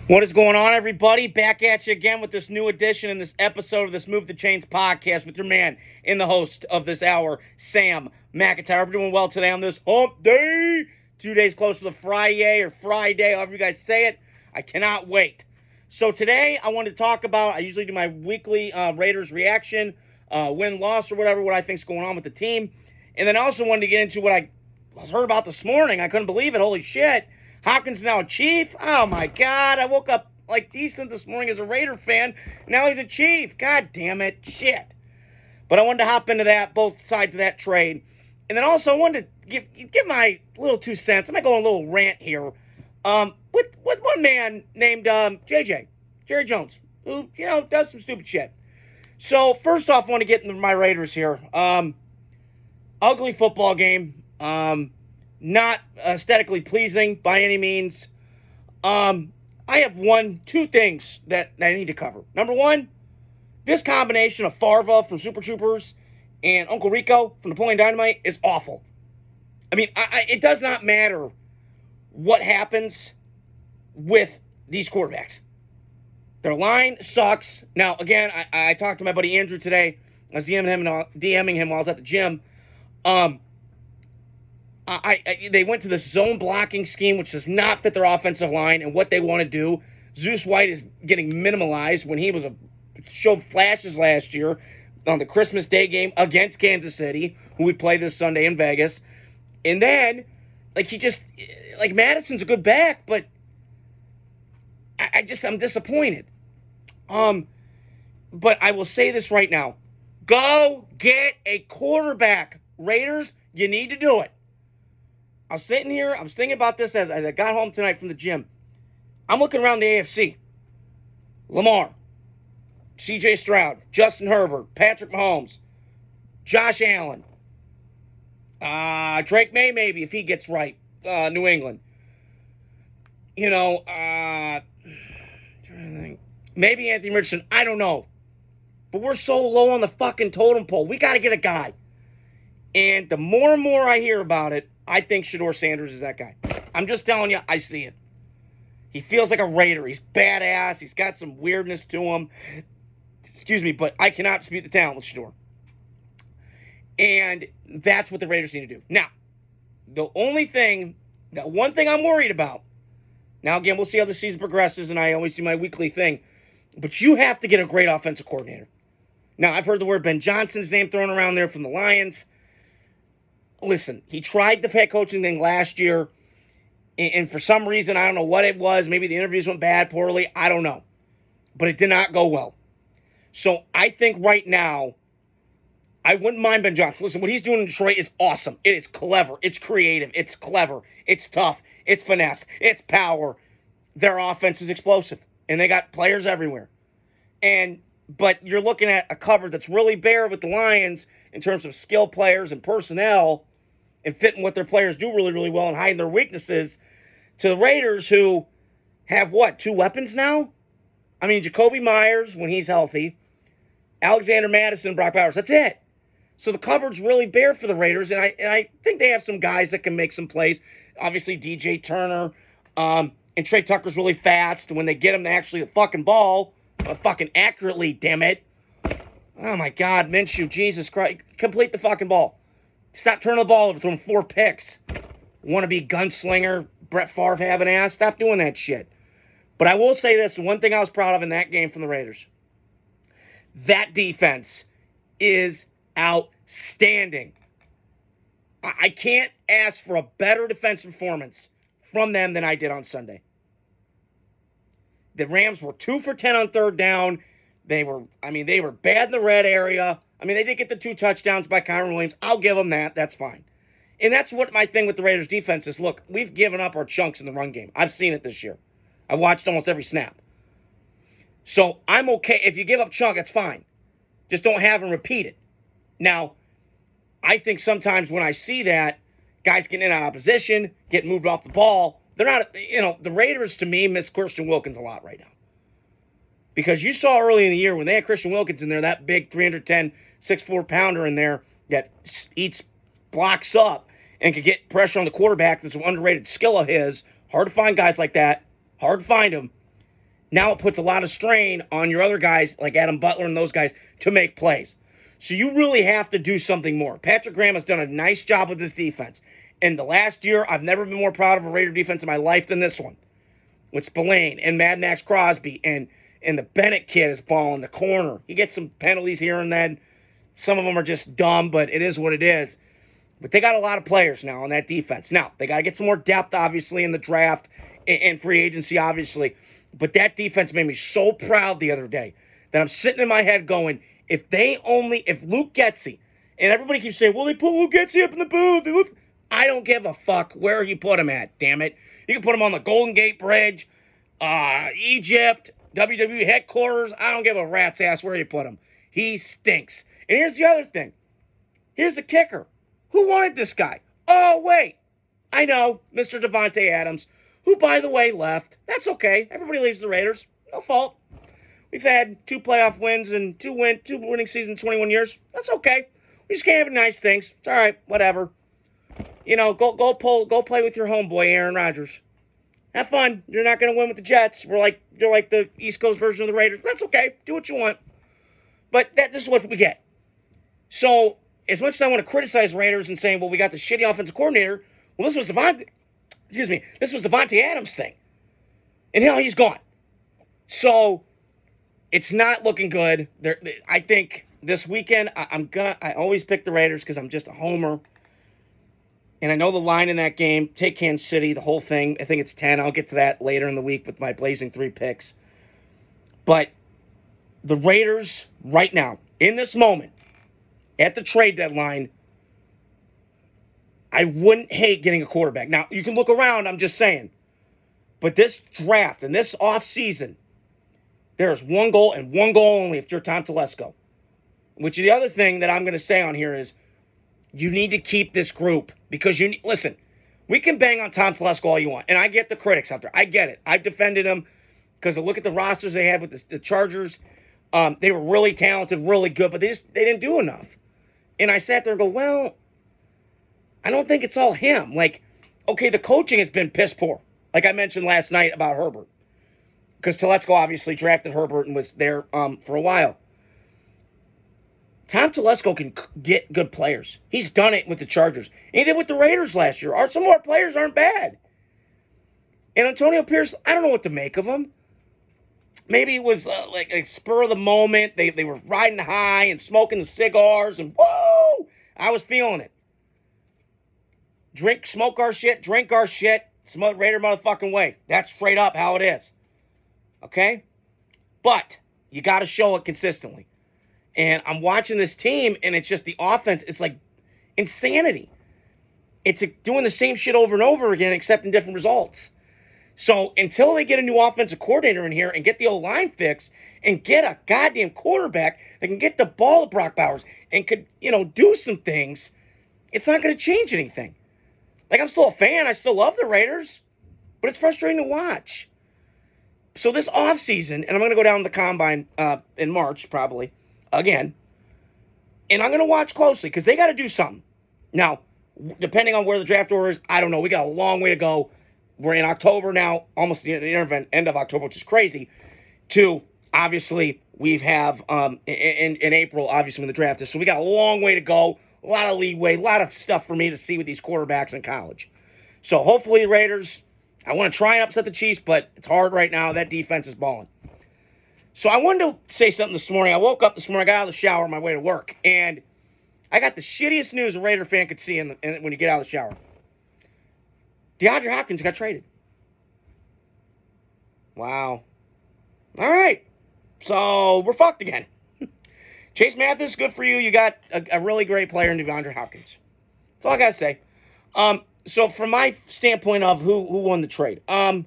What is going on, everybody? Back at you again with this new edition in this episode of this Move the Chains podcast with your man and the host of this hour, Sam McIntyre. We're doing well today on this hump day. 2 days close to the Friday, however you guys say it. I cannot wait. So today I wanted to talk about, I usually do my weekly Raiders reaction, win-loss or whatever, what I think's going on with the team. And then I also wanted to get into what I heard about this morning. I couldn't believe it. Holy shit. Hopkins is now a Chief. Oh, my God. I woke up like decent this morning as a Raider fan. Now he's a Chief. God damn it. Shit. But I wanted to hop into that, both sides of that trade. And then also I wanted to give my little 2 cents. I might go on a little rant here. With one man named JJ, Jerry Jones, who, does some stupid shit. So, first off, I want to get into my Raiders here. Ugly football game. Not aesthetically pleasing by any means. I have two things that I need to cover. Number one, this combination of Farva from Super Troopers and Uncle Rico from Napoleon Dynamite is awful. I mean, it does not matter what happens with these quarterbacks. Their line sucks. Now, again, I talked to my buddy Andrew today. I was DMing him while I was at the gym. They went to the zone blocking scheme, which does not fit their offensive line and what they want to do. Zeus White is getting minimalized when he showed flashes last year on the Christmas Day game against Kansas City, who we play this Sunday in Vegas. And then, Madison's a good back, but I'm disappointed. But I will say this right now. Go get a quarterback. Raiders, you need to do it. I was sitting here, I was thinking about this as I got home tonight from the gym. I'm looking around the AFC. Lamar, C.J. Stroud, Justin Herbert, Patrick Mahomes, Josh Allen, Drake May maybe if he gets right, New England. Maybe Anthony Richardson, I don't know. But we're so low on the fucking totem pole. We got to get a guy. And the more and more I hear about it, I think Shedeur Sanders is that guy. I'm just telling you, I see it. He feels like a Raider. He's badass. He's got some weirdness to him. Excuse me, but I cannot dispute the talent with Shedeur. And that's what the Raiders need to do. Now, the one thing I'm worried about, now again, we'll see how the season progresses, and I always do my weekly thing, but you have to get a great offensive coordinator. Now, I've heard the word Ben Johnson's name thrown around there from the Lions. Listen, he tried the head coaching thing last year, and for some reason, I don't know what it was. Maybe the interviews went poorly. I don't know. But it did not go well. So I think right now, I wouldn't mind Ben Johnson. Listen, what he's doing in Detroit is awesome. It is clever. It's creative. It's clever. It's tough. It's finesse. It's power. Their offense is explosive. And they got players everywhere. But you're looking at a cover that's really bare with the Lions in terms of skill players and personnel and fitting what their players do really, really well and hiding their weaknesses to the Raiders, who have, 2 weapons now? I mean, Jacoby Myers, when he's healthy, Alexander Madison, Brock Bowers. That's it. So the cupboard's really bare for the Raiders, and I think they have some guys that can make some plays. Obviously, DJ Turner, and Trey Tucker's really fast. When they get him to actually the fucking ball, fucking accurately, damn it. Oh, my God, Minshew, Jesus Christ. Complete the fucking ball. Stop turning the ball over, throwing 4 picks. Wannabe gunslinger, Brett Favre having ass. Stop doing that shit. But I will say this, the one thing I was proud of in that game from the Raiders, that defense is outstanding. I can't ask for a better defensive performance from them than I did on Sunday. The Rams were 2 for 10 on third down. They were bad in the red area. I mean, they did get the 2 touchdowns by Kyron Williams. I'll give them that. That's fine. And that's what my thing with the Raiders defense is. Look, we've given up our chunks in the run game. I've seen it this year. I've watched almost every snap. So I'm okay. If you give up chunk, that's fine. Just don't have them repeat it. Now, I think sometimes when I see that, guys getting in opposition, getting moved off the ball, they're not, the Raiders to me miss Christian Wilkins a lot right now. Because you saw early in the year when they had Christian Wilkins in there, that big 310, 6'4" pounder in there that eats blocks up and could get pressure on the quarterback. That's an underrated skill of his. Hard to find guys like that. Hard to find them. Now it puts a lot of strain on your other guys like Adam Butler and those guys to make plays. So you really have to do something more. Patrick Graham has done a nice job with this defense. In the last year, I've never been more proud of a Raider defense in my life than this one. With Spillane and Mad Max Crosby and the Bennett kid is balling the corner. He gets some penalties here and then. Some of them are just dumb, but it is what it is. But they got a lot of players now on that defense. Now, they got to get some more depth, obviously, in the draft and free agency, obviously. But that defense made me so proud the other day that I'm sitting in my head going, if Luke Getsy, and everybody keeps saying, well, they put Luke Getsy up in the booth. I don't give a fuck where you put him at, damn it. You can put him on the Golden Gate Bridge, Egypt, WWE headquarters. I don't give a rat's ass where you put him. He stinks. And here's the other thing. Here's the kicker. Who wanted this guy? Oh, wait. I know, Mr. Davante Adams, who, by the way, left. That's okay. Everybody leaves the Raiders. No fault. We've had 2 playoff wins and 2 winning seasons in 21 years. That's okay. We just can't have nice things. It's all right. Whatever. You know, go play with your homeboy, Aaron Rodgers. Have fun. You're not going to win with the Jets. You're like the East Coast version of the Raiders. That's okay. Do what you want. But this is what we get. So, as much as I want to criticize Raiders and saying, well, we got the shitty offensive coordinator, well, this was Davante Adams thing. And hell, he's gone. So, it's not looking good. I think this weekend, I always pick the Raiders because I'm just a homer. And I know the line in that game, take Kansas City, the whole thing. I think it's 10. I'll get to that later in the week with my Blazing 3 picks. But the Raiders, right now, in this moment, at the trade deadline, I wouldn't hate getting a quarterback. Now, you can look around, I'm just saying. But this draft and this offseason, there is one goal and one goal only if you're Tom Telesco. Which the other thing that I'm going to say on here is you need to keep this group because listen, we can bang on Tom Telesco all you want. And I get the critics out there. I get it. I've defended him because look at the rosters they had with the Chargers. They were really talented, really good, but they didn't do enough. And I sat there and go, well, I don't think it's all him. Like, okay, the coaching has been piss poor. Like I mentioned last night about Herbert. Because Telesco obviously drafted Herbert and was there for a while. Tom Telesco can get good players. He's done it with the Chargers. And he did with the Raiders last year. Some of our players aren't bad. And Antonio Pierce, I don't know what to make of him. Maybe it was like a spur of the moment. They were riding high and smoking the cigars and whoa! I was feeling it. Smoke our shit, drink our shit, Raider motherfucking way. That's straight up how it is. Okay? But you got to show it consistently. And I'm watching this team, and it's just the offense. It's like insanity. It's doing the same shit over and over again, except in different results. So until they get a new offensive coordinator in here and get the O-line fixed and get a goddamn quarterback that can get the ball to Brock Bowers and could, do some things, it's not going to change anything. Like, I'm still a fan. I still love the Raiders. But it's frustrating to watch. So this offseason, and I'm going to go down to the Combine in March, probably, again. And I'm going to watch closely because they got to do something. Now, depending on where the draft order is, I don't know. We got a long way to go. We're in October now, almost the end of October, which is crazy, to obviously we have in April, obviously, when the draft is. So we got a long way to go, a lot of leeway, a lot of stuff for me to see with these quarterbacks in college. So hopefully the Raiders, I want to try and upset the Chiefs, but it's hard right now. That defense is balling. So I wanted to say something this morning. I woke up this morning, I got out of the shower on my way to work, and I got the shittiest news a Raider fan could see when you get out of the shower. Deandre Hopkins got traded. Wow. All right. So we're fucked again. Chase Mathis, good for you. You got a really great player in Deandre Hopkins. That's all I got to say. So from my standpoint of who won the trade, I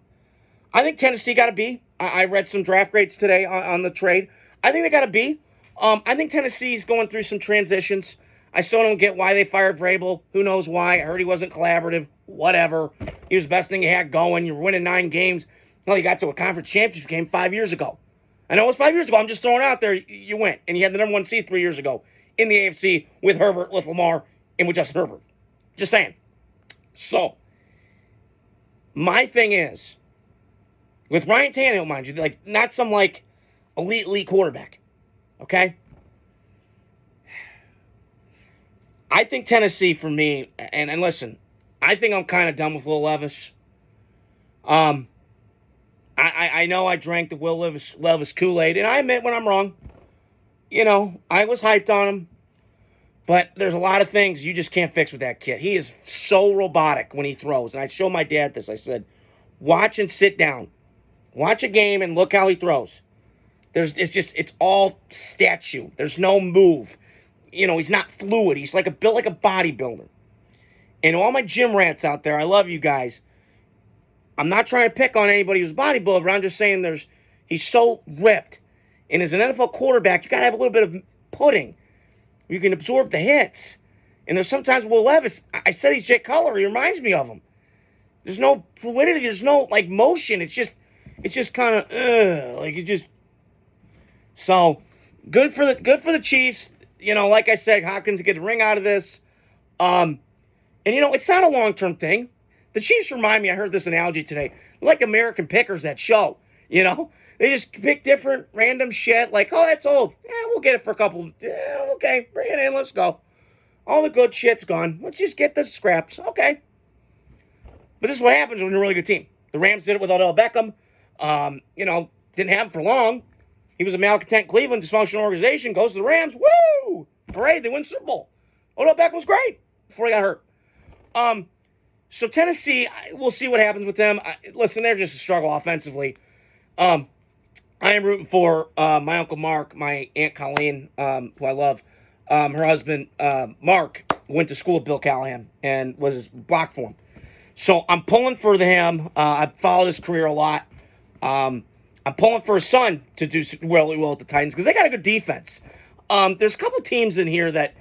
think Tennessee got a B. I read some draft grades today on the trade. I think they got a B. I think Tennessee's going through some transitions. I still don't get why they fired Vrabel. Who knows why? I heard he wasn't collaborative. Whatever. He was the best thing you had going. You were winning 9 games. Well, you got to a conference championship game 5 years ago. I know it was 5 years ago. I'm just throwing it out there. You went. And you had the number 1 seed 3 years ago in the AFC with Herbert, with Lamar, and with Justin Herbert. Just saying. So, my thing is, With Ryan Tannehill, mind you, like not some like elite quarterback. Okay? I think Tennessee for me, and listen, I think I'm kind of done with Will Levis. Um, I know I drank the Will Levis Kool-Aid, and I admit when I'm wrong. You know, I was hyped on him, but there's a lot of things you just can't fix with that kid. He is so robotic when he throws. And I showed my dad this. I said, watch and sit down. Watch a game and look how he throws. It's all statue. There's no move. You know, he's not fluid. He's built like a bodybuilder. And all my gym rats out there, I love you guys. I'm not trying to pick on anybody who's bodybuilder, but I'm just saying he's so ripped. And as an NFL quarterback, you got to have a little bit of pudding. You can absorb the hits. And there's sometimes Will Levis, I said he's Jay Cutler. He reminds me of him. There's no fluidity. There's no, motion. It's just kind of, it just. So, good for the Chiefs. You know, like I said, Hopkins get a ring out of this. And, it's not a long-term thing. The Chiefs remind me, I heard this analogy today, like American Pickers, that show, They just pick different random shit, like, oh, that's old. Yeah, we'll get it for a couple. Yeah, okay, bring it in, let's go. All the good shit's gone. Let's just get the scraps. Okay. But this is what happens when you're a really good team. The Rams did it with Odell Beckham. Didn't have him for long. He was a malcontent Cleveland dysfunctional organization, goes to the Rams. Woo! Parade, they win Super Bowl. Odell Beckham was great before he got hurt. So Tennessee, we'll see what happens with them. Listen, they're just a struggle offensively. I am rooting for my Uncle Mark, my Aunt Colleen, who I love. Her husband, Mark, went to school with Bill Callahan and was his block for him. So I'm pulling for him. I followed his career a lot. I'm pulling for his son to do really well at the Titans because they got a good defense. There's a couple teams in here that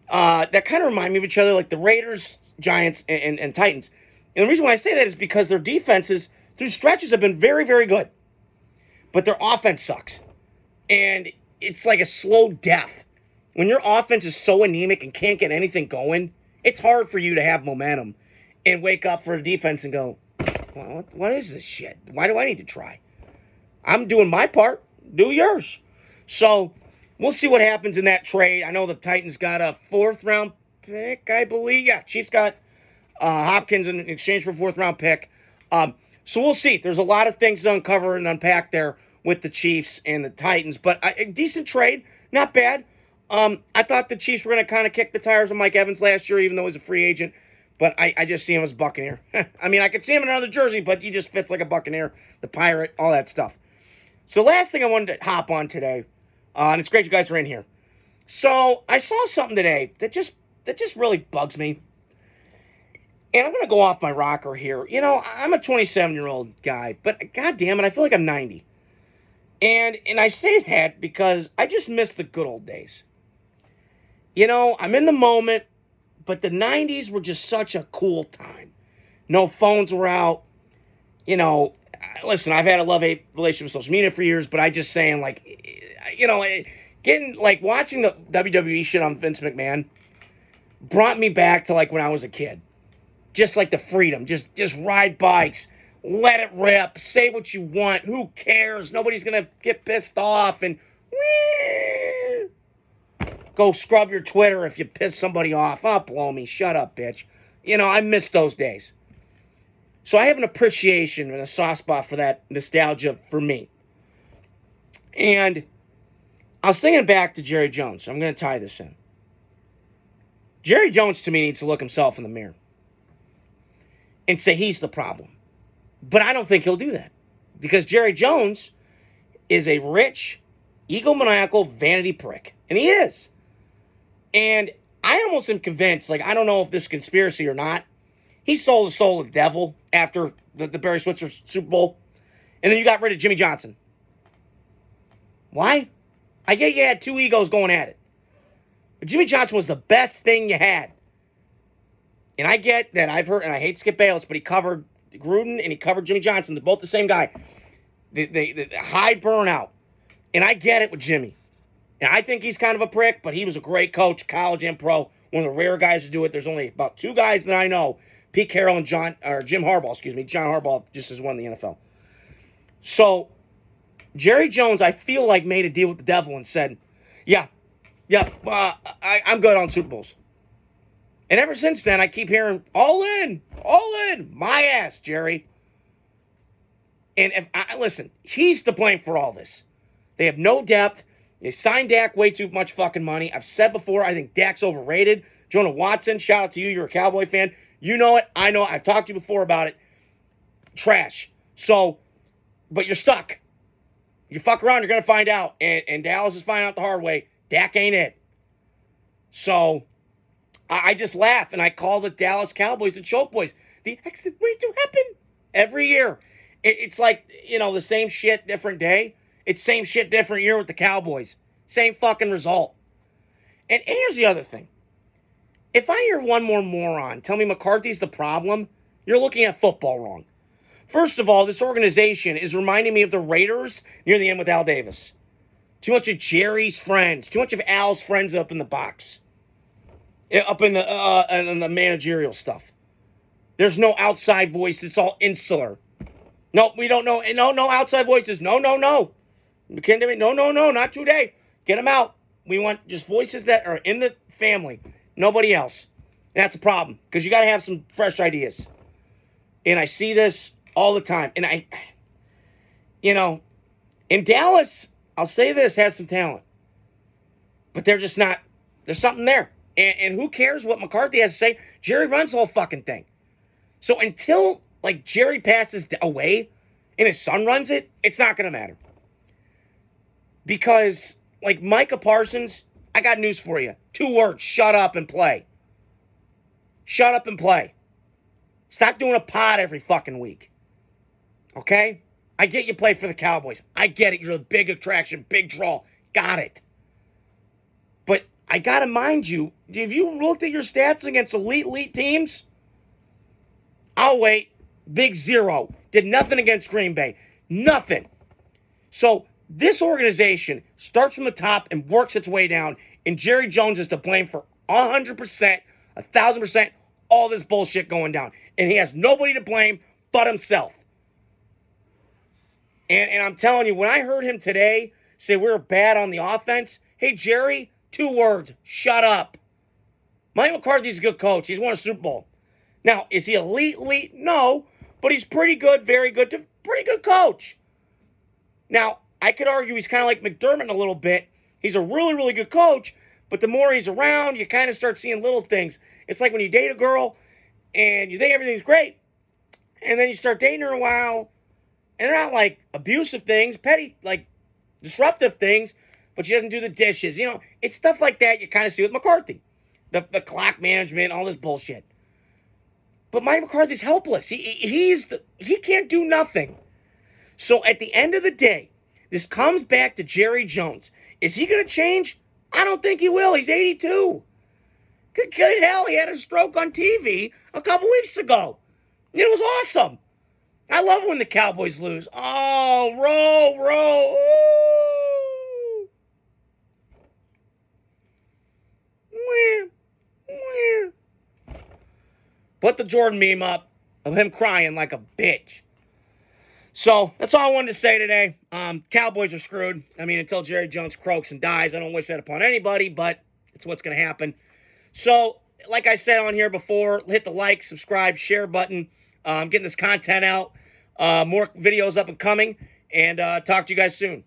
kind of remind me of each other, like the Raiders, Giants, and Titans. And the reason why I say that is because their defenses through stretches have been very, very good. But their offense sucks. And it's like a slow death. When your offense is so anemic and can't get anything going, it's hard for you to have momentum and wake up for the defense and go, well, what is this shit? Why do I need to try? I'm doing my part. Do yours. So we'll see what happens in that trade. I know the Titans got a 4th-round pick, I believe. Yeah, Chiefs got Hopkins in exchange for a 4th-round pick. So we'll see. There's a lot of things to uncover and unpack there with the Chiefs and the Titans. But a decent trade. Not bad. I thought the Chiefs were going to kind of kick the tires on Mike Evans last year, even though he's a free agent. But I just see him as a Buccaneer. I mean, I could see him in another jersey, but he just fits like a Buccaneer, the Pirate, all that stuff. So last thing I wanted to hop on today, and it's great you guys are in here. So I saw something today that just really bugs me. And I'm going to go off my rocker here. I'm a 27-year-old guy, but God damn it, I feel like I'm 90. And I say that because I just miss the good old days. I'm in the moment, but the 90s were just such a cool time. No phones were out. Listen, I've had a love-hate relationship with social media for years, but I just saying, watching the WWE shit on Vince McMahon brought me back to, when I was a kid. Just like the freedom. Just ride bikes. Let it rip. Say what you want. Who cares? Nobody's going to get pissed off. And go scrub your Twitter if you piss somebody off. Oh, blow me. Shut up, bitch. I miss those days. So I have an appreciation and a soft spot for that nostalgia for me. And I was thinking back to Jerry Jones. I'm going to tie this in. Jerry Jones, to me, needs to look himself in the mirror and say he's the problem. But I don't think he'll do that. Because Jerry Jones is a rich, egomaniacal vanity prick. And he is. And I almost am convinced, I don't know if this is conspiracy or not, he sold his soul to the devil after the Barry Switzer Super Bowl. And then you got rid of Jimmy Johnson. Why? I get you had two egos going at it. But Jimmy Johnson was the best thing you had. And I get that I've heard, and I hate Skip Bayless, but he covered Gruden and he covered Jimmy Johnson. They're both the same guy. The high burnout. And I get it with Jimmy. And I think he's kind of a prick, but he was a great coach, college and pro. One of the rare guys to do it. There's only about two guys that I know, Pete Carroll and Jim Harbaugh, John Harbaugh just has won the NFL. So Jerry Jones, I feel like, made a deal with the devil and said, yeah, I'm good on Super Bowls. And ever since then, I keep hearing, all in, my ass, Jerry. And listen, he's to blame for all this. They have no depth. They signed Dak way too much fucking money. I've said before, I think Dak's overrated. Jonah Watson, shout out to you. You're a Cowboy fan. You know it. I know it. I've talked to you before about it. Trash. So, but you're stuck. You fuck around, you're going to find out. And Dallas is finding out the hard way. Dak ain't it. So, I just laugh and I call the Dallas Cowboys the choke boys. The exit way to happen every year. It's like, the same shit, different day. It's same shit, different year with the Cowboys. Same fucking result. And here's the other thing. If I hear one more moron tell me McCarthy's the problem, you're looking at football wrong. First of all, this organization is reminding me of the Raiders near the end with Al Davis. Too much of Jerry's friends. Too much of Al's friends up in the box. Up in the managerial stuff. There's no outside voice. It's all insular. No, we don't know. No outside voices. No. No, not today. Get them out. We want just voices that are in the family. Nobody else. And that's a problem because you got to have some fresh ideas. And I see this all the time. And in Dallas, I'll say this, has some talent. But they're just not, there's something there. And who cares what McCarthy has to say? Jerry runs the whole fucking thing. So until, Jerry passes away and his son runs it, it's not going to matter. Because, Micah Parsons, I got news for you. 2 words, shut up and play. Shut up and play. Stop doing a pod every fucking week. Okay? I get you play for the Cowboys. I get it. You're a big attraction, big draw. Got it. But I got to mind you, have you looked at your stats against elite teams? I'll wait. Big 0. Did nothing against Green Bay. Nothing. So this organization starts from the top and works its way down, and Jerry Jones is to blame for 100%, 1,000%, all this bullshit going down. And he has nobody to blame but himself. And I'm telling you, when I heard him today say we were bad on the offense, hey, Jerry, 2 words, shut up. Mike McCarthy's a good coach. He's won a Super Bowl. Now, is he elite? No, but he's pretty good, very good, pretty good coach. Now, I could argue he's kind of like McDermott a little bit. He's a really, really good coach, but the more he's around, you kind of start seeing little things. It's like when you date a girl and you think everything's great, and then you start dating her a while, and they're not abusive things, petty, disruptive things, but she doesn't do the dishes. It's stuff like that you kind of see with McCarthy. The clock management, all this bullshit. But Mike McCarthy's helpless. He can't do nothing. So at the end of the day, this comes back to Jerry Jones. Is he going to change? I don't think he will. He's 82. Good hell, he had a stroke on TV a couple weeks ago. It was awesome. I love when the Cowboys lose. Oh, row. Put the Jordan meme up of him crying like a bitch. So, that's all I wanted to say today. Cowboys are screwed. I mean, until Jerry Jones croaks and dies. I don't wish that upon anybody, but it's what's going to happen. So, like I said on here before, hit the like, subscribe, share button. Getting this content out. More videos up and coming. And talk to you guys soon.